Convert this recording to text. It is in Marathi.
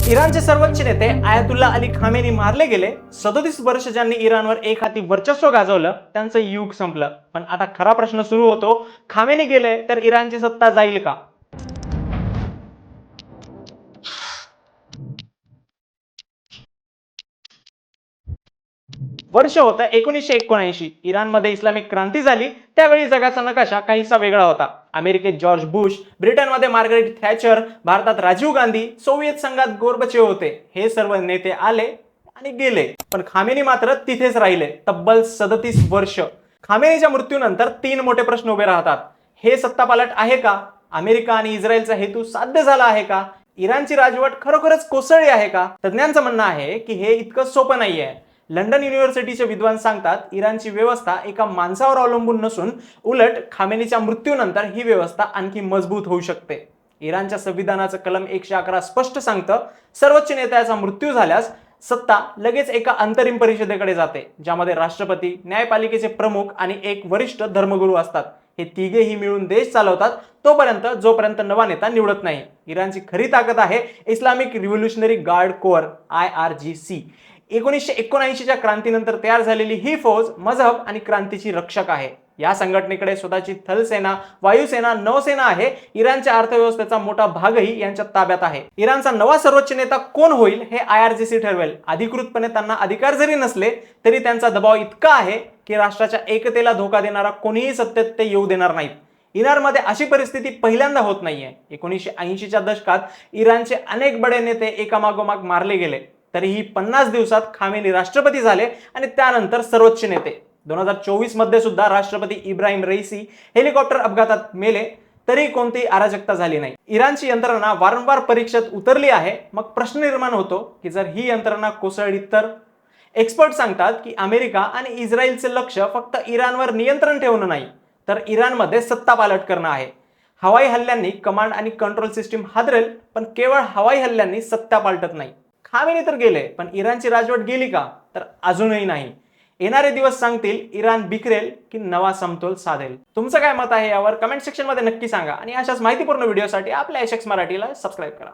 इराणचे सर्वोच्च नेते आयतुल्ला अली खामेनी मारले गेले. 37 वर्ष ज्यांनी इराणवर एक हाती वर्चस्व गाजवलं त्यांचं युग संपलं. पण आता खरा प्रश्न सुरू होतो, खामेनी गेले तर इराणची सत्ता जाईल का? वर्ष होतं 1979. इराणमध्ये इस्लामिक क्रांती झाली. त्यावेळी जगाचा नकाशा काहीसा वेगळा होता. अमेरिकेत जॉर्ज बुश, ब्रिटनमध्ये मार्गरेट थॅचर, भारतात राजीव गांधी, सोव्हिएत संघात गोर्बचेव होते. हे सर्व नेते आले आणि गेले, पण खामेनी मात्र तिथेच राहिले तब्बल 37 वर्ष. खामेनीच्या मृत्यूनंतर 3 मोठे प्रश्न उभे राहतात. हे सत्तापालट आहे का? अमेरिका आणि इस्रायलचा हेतू साध्य झाला आहे का? इराणची राजवट खरोखरच कोसळली आहे का? तज्ञांचं म्हणणं आहे की हे इतकं सोपं नाहीये. लंडन युनिव्हर्सिटीचे विद्वान सांगतात, इराणची व्यवस्था एका माणसावर अवलंबून नसून उलट खामेनीच्या मृत्यूनंतर ही व्यवस्था आणखी मजबूत होऊ शकते. इराणच्या संविधानाचं कलम 111 स्पष्ट सांगतं, सर्वोच्च नेत्याचा मृत्यू झाल्यास सत्ता लगेच एका अंतरिम परिषदेकडे जाते, ज्यामध्ये राष्ट्रपती, न्यायपालिकेचे प्रमुख आणि एक वरिष्ठ धर्मगुरू असतात. हे तिघेही मिळून देश चालवतात तोपर्यंत जोपर्यंत नवा नेता निवडत नाही. इराणची खरी ताकद आहे Islamic revolutionary guard core IRGC. 1979च्या क्रांतीनंतर तयार झालेली ही फौज मजहब आणि क्रांतीची रक्षक आहे. या संघटनेकडे स्वतःची थलसेना, वायुसेना, नौसेना आहे. इराणच्या अर्थव्यवस्थेचा मोठा भागही यांच्या ताब्यात आहे. इराणचा नवा सर्वोच्च नेता कोण होईल हे IRGC ठरवेल. अधिकृतपणे त्यांना अधिकार जरी नसले तरी त्यांचा दबाव इतका आहे की राष्ट्राच्या एकतेला धोका देणारा कोणीही सत्तेत ते येऊ देणार नाहीत. इराणमध्ये अशी परिस्थिती पहिल्यांदा होत नाहीये. 1980च्या दशकात इराणचे अनेक बडे नेते एकामागोमाग मारले गेले. तरीही 50 दिवसात खामेनी राष्ट्रपती झाले आणि त्यानंतर सर्वोच्च नेते. 2024 मध्ये सुद्धा राष्ट्रपती इब्राहिम रईसी हेलिकॉप्टर अपघातात मेले, तरी कोणतीही अराजकता झाली नाही. इराणची यंत्रणा वारंवार परीक्षेत उतरली आहे. मग प्रश्न निर्माण होतो की जर ही यंत्रणा कोसळली तर? एक्सपर्ट सांगतात की अमेरिका आणि इस्रायलचे लक्ष फक्त इराणवर नियंत्रण ठेवणं नाही, तर इराणमध्ये सत्ता पालट करणं आहे. हवाई हल्ल्यांनी कमांड आणि कंट्रोल सिस्टीम हादरेल, पण केवळ हवाई हल्ल्यांनी सत्ता पालटत नाही. खामेनी तर गेले, पण इराणची राजवट गेली का? तर अजूनही नाही. येणारे दिवस सांगतील इराण बिखरेल की नवा समतोल साधेल. तुमचं काय मत आहे यावर कमेंट सेक्शन मध्ये नक्की सांगा आणि अशाच माहितीपूर्ण व्हिडिओसाठी आपल्या एशक्स मराठीला सबस्क्राईब करा.